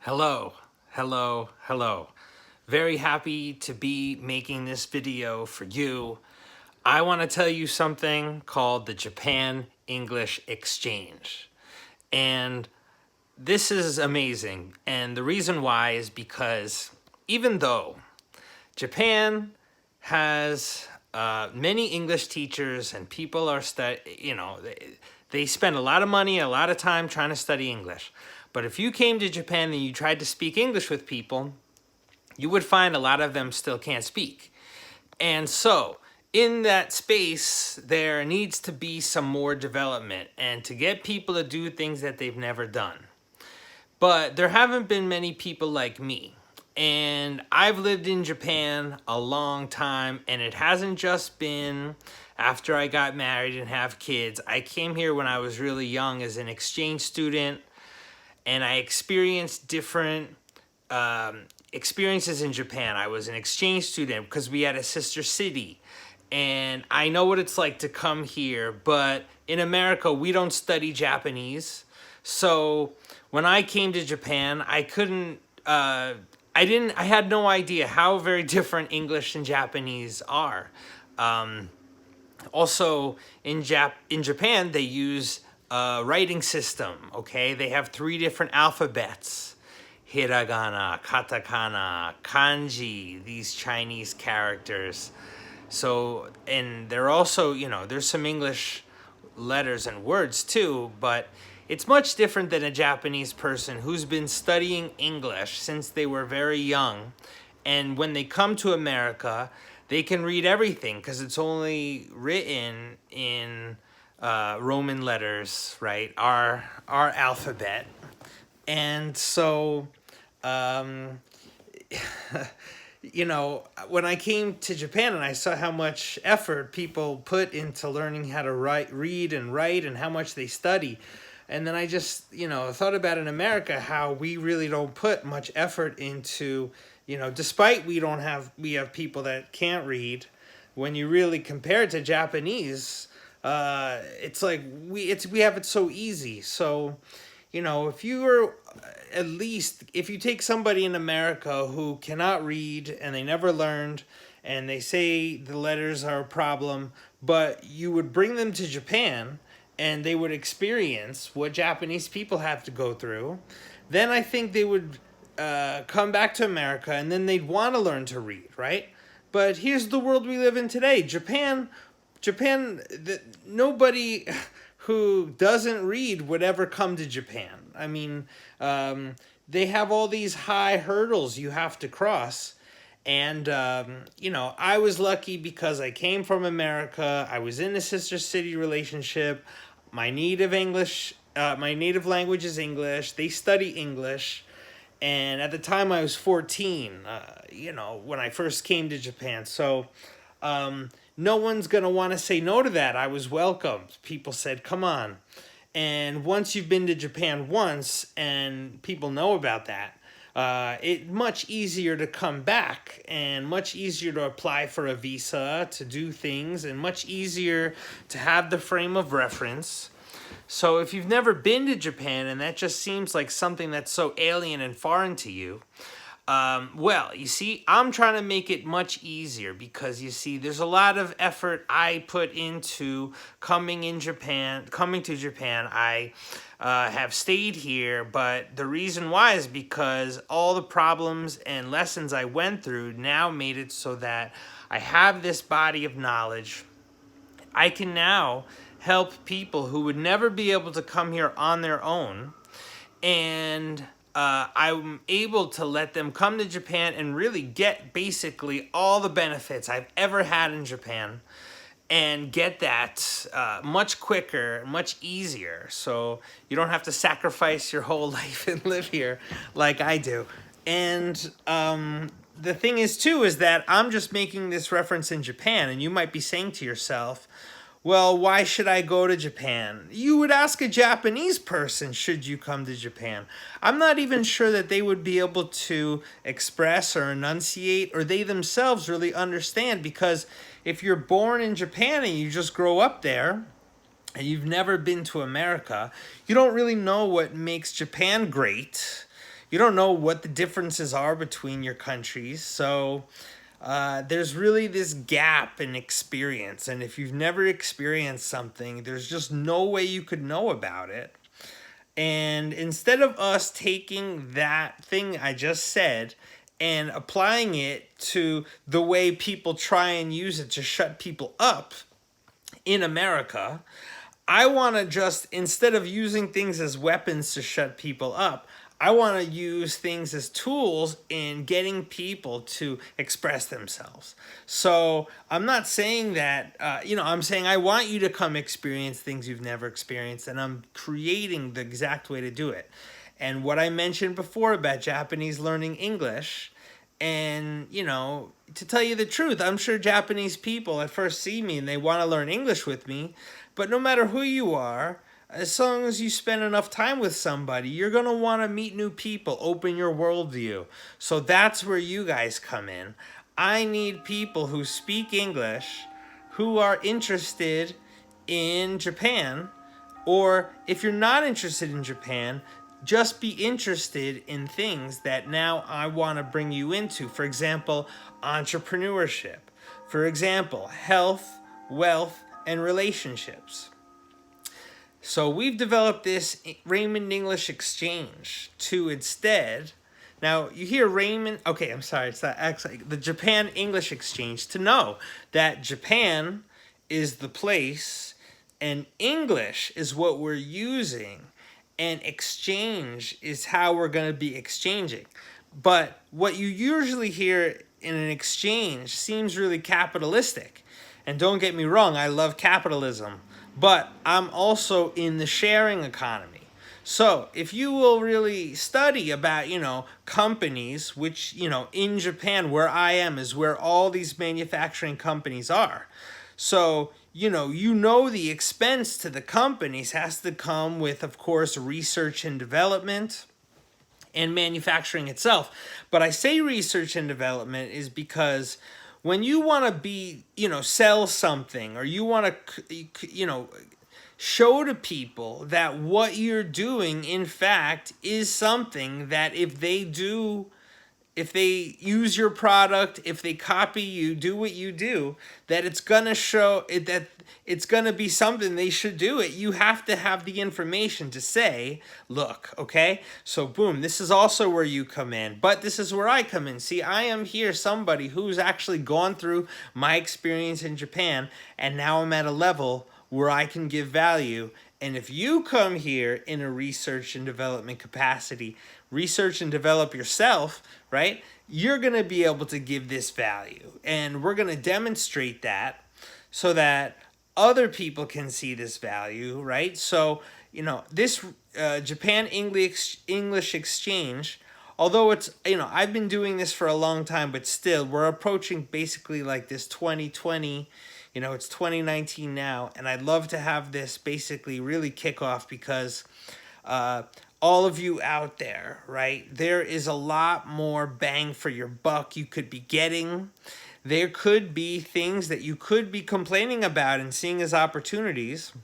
Hello, hello, hello. Very happy to be making this video for you. I want to tell you something called the Japan English Exchange. And this is amazing. And the reason why is because even though Japan has many English teachers and people are they spend a lot of money, a lot of time trying to study English. But if you came to Japan and you tried to speak English with people, you would find a lot of them still can't speak. And so, in that space, there needs to be some more development and to get people to do things that they've never done. But there haven't been many people like me. And I've lived in Japan a long time, and it hasn't just been after I got married and have kids. I came here when I was really young as an exchange student, and I experienced different experiences in Japan. I was an exchange student because we had a sister city, and I know what it's like to come here, but in America, we don't study Japanese. So when I came to Japan, I had no idea how very different English and Japanese are. Also, in Japan, they use a writing system, okay? They have 3 different alphabets. Hiragana, katakana, kanji, these Chinese characters. So, and they're also, there's some English letters and words too, but it's much different than a Japanese person who's been studying English since they were very young. And when they come to America, they can read everything because it's only written in Roman letters, right? Our alphabet. And so, when I came to Japan and I saw how much effort people put into learning how to read and write and how much they study, and then I just, thought about in America how we really don't put much effort into, despite we have people that can't read. When you really compare it to Japanese, it's like we have it so easy. So, if you take somebody in America who cannot read and they never learned and they say the letters are a problem, but you would bring them to Japan and they would experience what Japanese people have to go through, then I think they would come back to America and then they'd want to learn to read, right? But here's the world we live in today. Japan, nobody who doesn't read would ever come to Japan. I mean, they have all these high hurdles you have to cross. And, I was lucky because I came from America. I was in a sister city relationship. My native language is English. They study English. And at the time I was 14, when I first came to Japan. So, no one's going to want to say no to that. I was welcomed. People said, come on. And once you've been to Japan once and people know about that, it's much easier to come back and much easier to apply for a visa, to do things, and much easier to have the frame of reference. So if you've never been to Japan and that just seems like something that's so alien and foreign to you, you see, I'm trying to make it much easier because, you see, there's a lot of effort I put into coming to Japan. I have stayed here, but the reason why is because all the problems and lessons I went through now made it so that I have this body of knowledge. I can now help people who would never be able to come here on their own, and I'm able to let them come to Japan and really get basically all the benefits I've ever had in Japan and get that much quicker, much easier. So you don't have to sacrifice your whole life and live here like I do. And the thing is, too, is that I'm just making this reference in Japan, and you might be saying to yourself, well, why should I go to Japan? You would ask a Japanese person, should you come to Japan? I'm not even sure that they would be able to express or enunciate, or they themselves really understand, because if you're born in Japan and you just grow up there, and you've never been to America, you don't really know what makes Japan great. you don't know what the differences are between your countries. So there's really this gap in experience. And if you've never experienced something, there's just no way you could know about it. And instead of us taking that thing I just said and applying it to the way people try and use it to shut people up in America, I want to just, instead of using things as weapons to shut people up, I want to use things as tools in getting people to express themselves. So I'm not saying that, I'm saying I want you to come experience things you've never experienced, and I'm creating the exact way to do it. And what I mentioned before about Japanese learning English, and, to tell you the truth, I'm sure Japanese people at first see me and they want to learn English with me. But no matter who you are, as long as you spend enough time with somebody, you're going to want to meet new people, open your worldview. So that's where you guys come in. I need people who speak English, who are interested in Japan, or if you're not interested in Japan, just be interested in things that now I want to bring you into. For example, entrepreneurship. For example, health, wealth, and relationships. So we've developed this Raymond English Exchange to instead. Now you hear Raymond. Okay, I'm sorry. It's not actually the Japan English Exchange, to know that Japan is the place and English is what we're using, and exchange is how we're going to be exchanging. But what you usually hear in an exchange seems really capitalistic. And don't get me wrong, I love capitalism, but I'm also in the sharing economy. So if you will really study about, companies, which, in Japan, where I am, is where all these manufacturing companies are. So, the expense to the companies has to come with, of course, research and development and manufacturing itself. But I say research and development is because when you want to sell something, or you want to, show to people that what you're doing, in fact, is something that if they use your product, if they copy you, do what you do, that it's going to show it, that it's going to be something they should do it. You have to have the information to say, look, okay, so boom, this is also where you come in, but this is where I come in. See, I am here, somebody who's actually gone through my experience in Japan, and now I'm at a level where I can give value. And if you come here in a research and development capacity, research and develop yourself, right, you're going to be able to give this value. And we're going to demonstrate that so that other people can see this value, right? So, this Japan English Exchange, although it's, I've been doing this for a long time, but still, we're approaching basically like this 2020. It's 2019 now, and I'd love to have this basically really kick off because all of you out there, right, there is a lot more bang for your buck you could be getting. There could be things that you could be complaining about and seeing as opportunities,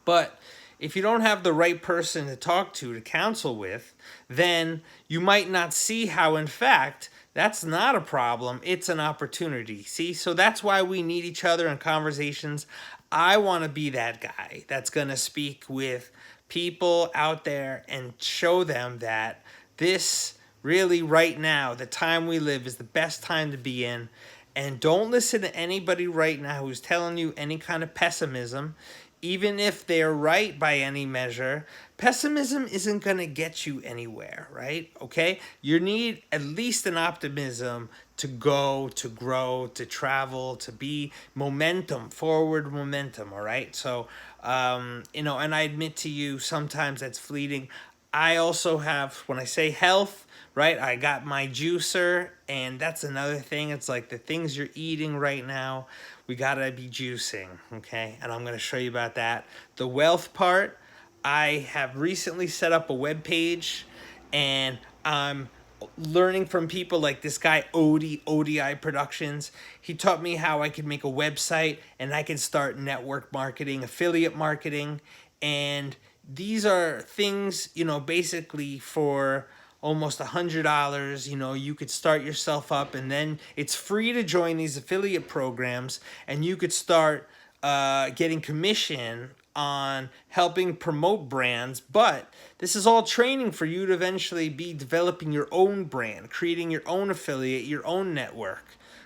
but if you don't have the right person to talk to counsel with, then you might not see how, in fact, that's not a problem. It's an opportunity. See, so that's why we need each other in conversations. I want to be that guy that's going to speak with people out there and show them that this really right now, the time we live, is the best time to be in. And don't listen to anybody right now who's telling you any kind of pessimism. Even if they're right by any measure, pessimism isn't going to get you anywhere, right? Okay? You need at least an optimism to go, to grow, to travel, to be momentum, forward momentum, all right? So, and I admit to you, sometimes that's fleeting. I also have, when I say health, right, I got my juicer, and that's another thing. It's like the things you're eating right now, we gotta be juicing, okay? And I'm gonna show you about that. The wealth part, I have recently set up a web page, and I'm learning from people like this guy, ODI Productions. He taught me how I could make a website, and I can start network marketing, affiliate marketing, and these are things, basically for almost $100. You could start yourself up, and then it's free to join these affiliate programs, and you could start getting commission on helping promote brands. But this is all training for you to eventually be developing your own brand, creating your own affiliate, your own network.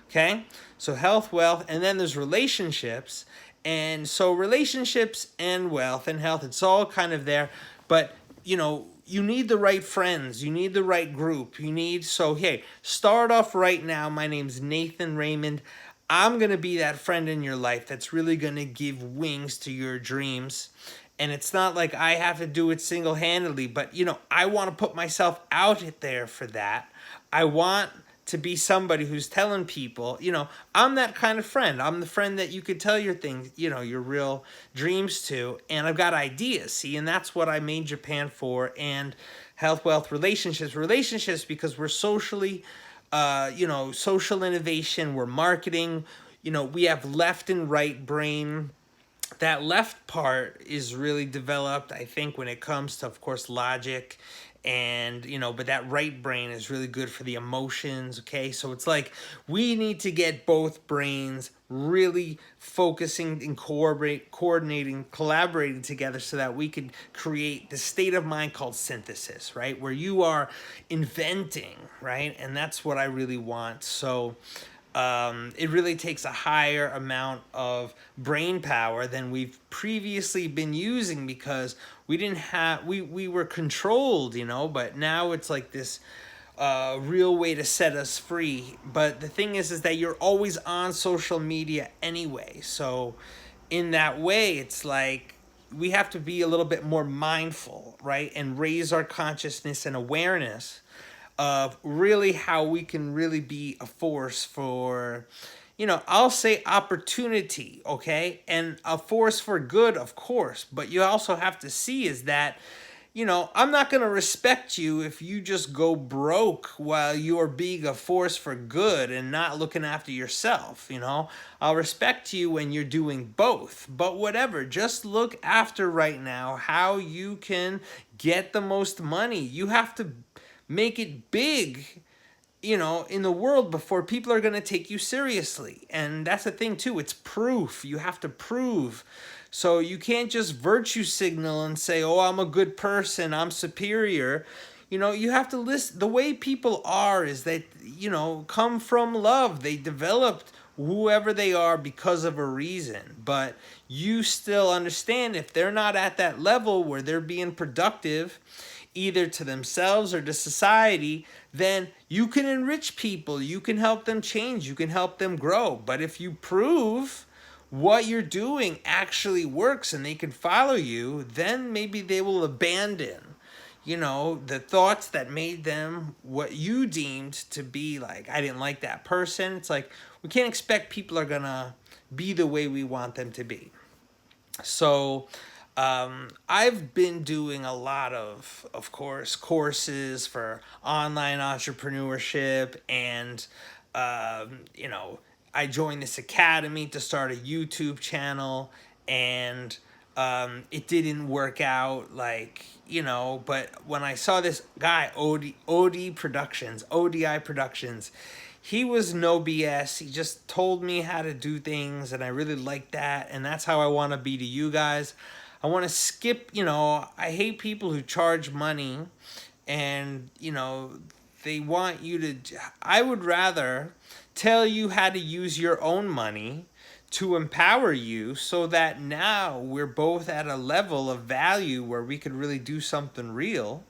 Okay? So health, wealth, and then there's relationships. And so relationships and wealth and health, it's all kind of there. But, you need the right friends. You need the right group. So hey, start off right now. My name's Nathan Raymond. I'm going to be that friend in your life that's really going to give wings to your dreams. And it's not like I have to do it single-handedly, but I want to put myself out there for that. I want to be somebody who's telling people, I'm that kind of friend. I'm the friend that you could tell your things, your real dreams to. And I've got ideas, see, and that's what I made Japan for. And health, wealth, relationships, because we're socially, social innovation, we're marketing, we have left and right brain. That left part is really developed, I think, when it comes to, of course, logic, and but that right brain is really good for the emotions. Okay, so it's like we need to get both brains really focusing and coordinating, collaborating together, so that we can create the state of mind called synthesis, right, where you are inventing, right? And that's what I really want. So it really takes a higher amount of brain power than we've previously been using, because we were controlled, but now it's like this real way to set us free. But the thing is that you're always on social media anyway. So in that way, it's like we have to be a little bit more mindful, right? And raise our consciousness and awareness of really how we can really be a force for, I'll say opportunity, okay? And a force for good, of course. But you also have to see is that, I'm not going to respect you if you just go broke while you're being a force for good and not looking after yourself, I'll respect you when you're doing both. But whatever, just look after right now how you can get the most money. You have to make it big, in the world before people are going to take you seriously. And that's the thing too, it's proof. You have to prove. So you can't just virtue signal and say, oh, I'm a good person, I'm superior. You have to listen. The way people are is that, come from love. They developed whoever they are because of a reason. But you still understand, if they're not at that level where they're being productive, either to themselves or to society, then you can enrich people. You can help them change. You can help them grow. But if you prove what you're doing actually works and they can follow you, then maybe they will abandon, the thoughts that made them what you deemed to be like, I didn't like that person. It's like, we can't expect people are going to be the way we want them to be. So I've been doing a lot of course, courses for online entrepreneurship, and I joined this academy to start a YouTube channel, and it didn't work out, like, but when I saw this guy, ODI Productions, he was no BS. He just told me how to do things, and I really like that, and that's how I want to be to you guys. I want to skip, I hate people who charge money and, they want you to, I would rather tell you how to use your own money to empower you, so that now we're both at a level of value where we could really do something real.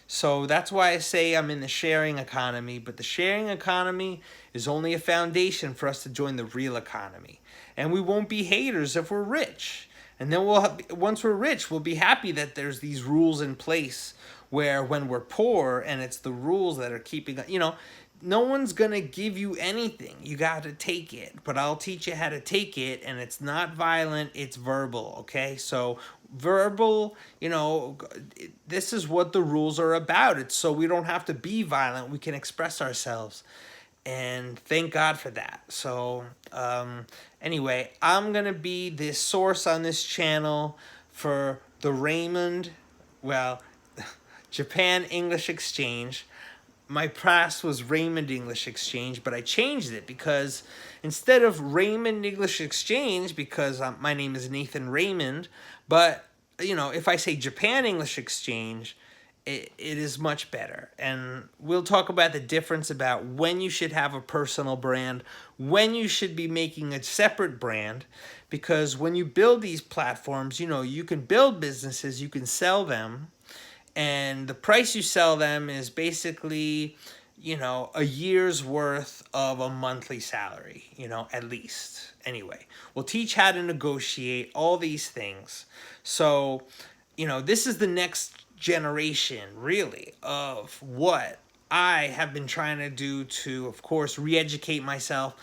So that's why I say I'm in the sharing economy, but the sharing economy is only a foundation for us to join the real economy. And we won't be haters if we're rich. And then once we're rich, we'll be happy that there's these rules in place, where when we're poor and it's the rules that are keeping, no one's going to give you anything. You got to take it, but I'll teach you how to take it, and it's not violent, it's verbal, okay? So verbal, this is what the rules are about. It's so we don't have to be violent. We can express ourselves. And thank God for that. So anyway, I'm going to be this source on this channel for the Raymond, well, Japan English Exchange. My past was Raymond English Exchange, but I changed it because instead of Raymond English Exchange, because my name is Nathan Raymond, but if I say Japan English Exchange, it is much better. And we'll talk about the difference about when you should have a personal brand, when you should be making a separate brand, because when you build these platforms, you can build businesses, you can sell them, and the price you sell them is basically, a year's worth of a monthly salary, at least. Anyway, we'll teach how to negotiate all these things. So, this is the next generation, really, of what I have been trying to do to, of course, re-educate myself.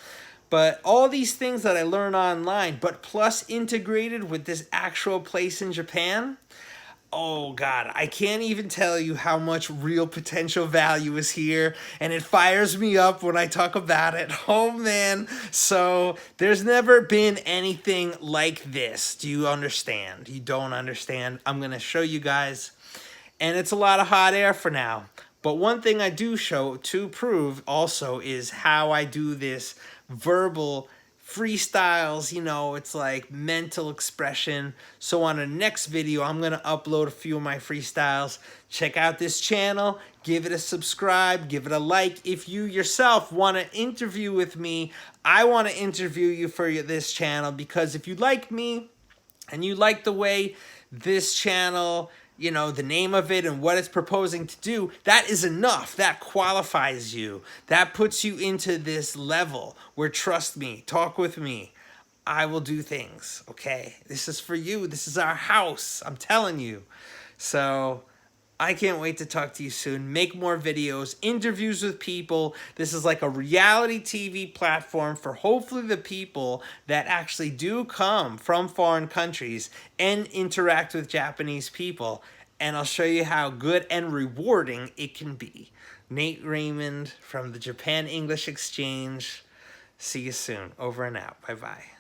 But all these things that I learn online, but plus integrated with this actual place in Japan, oh God, I can't even tell you how much real potential value is here, and it fires me up when I talk about it. Oh man, so there's never been anything like this. Do you understand? You don't understand? I'm gonna show you guys, and it's a lot of hot air for now. But one thing I do show to prove also is how I do this verbal freestyles, it's like mental expression. So on the next video, I'm going to upload a few of my freestyles. Check out this channel, give it a subscribe, give it a like. If you yourself want to interview with me, I want to interview you for this channel, because if you like me and you like the way this channel, the name of it and what it's proposing to do, that is enough. That qualifies you. That puts you into this level where, trust me, talk with me, I will do things, okay? This is for you. This is our house. I'm telling you. So I can't wait to talk to you soon. Make more videos, interviews with people. This is like a reality TV platform for hopefully the people that actually do come from foreign countries and interact with Japanese people. And I'll show you how good and rewarding it can be. Nate Raymond from the Japan English Exchange. See you soon. Over and out. Bye-bye.